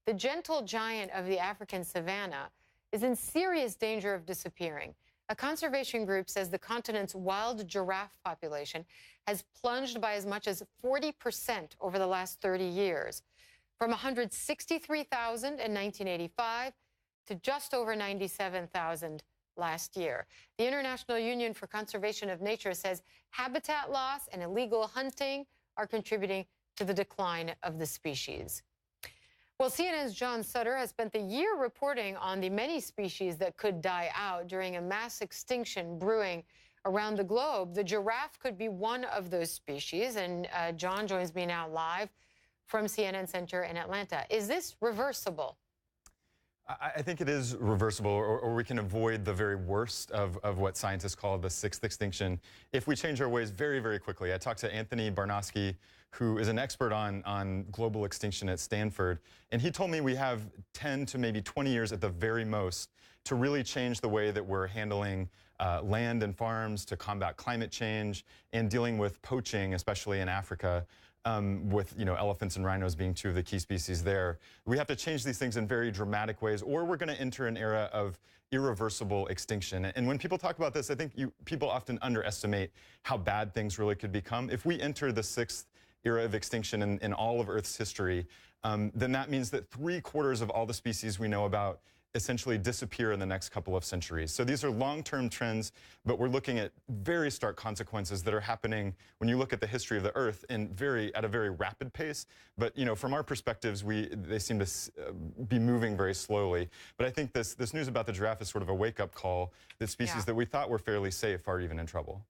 the gentle giant of the African savanna is in serious danger of disappearing. A conservation group says the continent's wild giraffe population has plunged by as much as 40% over the last 30 years, from 163,000 in 1985 to just over 97,000 last year. The International Union for Conservation of Nature says habitat loss and illegal hunting are contributing to the decline of the species. Well, CNN's John Sutter has spent the year reporting on the many species that could die out during a mass extinction brewing around the globe. The giraffe could be one of those species, and John joins me now live from CNN Center in Atlanta. Is this reversible? I think it is reversible, or we can avoid the very worst of what scientists call the sixth extinction if we change our ways very, very quickly. I talked to Anthony Barnosky, who is an expert on global extinction at Stanford, and he told me we have 10 to maybe 20 years at the very most to really change the way that we're handling land and farms, to combat climate change and dealing with poaching, especially in Africa. With elephants and rhinos being two of the key species there. We have to change these things in very dramatic ways, or we're going to enter an era of irreversible extinction. And when people talk about this, I think people often underestimate how bad things really could become. If we enter the sixth era of extinction in all of Earth's history, then that means that 3/4 of all the species we know about essentially disappear in the next couple of centuries. So these are long-term trends, but we're looking at very stark consequences that are happening when you look at the history of the Earth at a very rapid pace. But from our perspectives, they seem to be moving very slowly. But I think this news about the giraffe is sort of a wake-up call that species that we thought were fairly safe are even in trouble.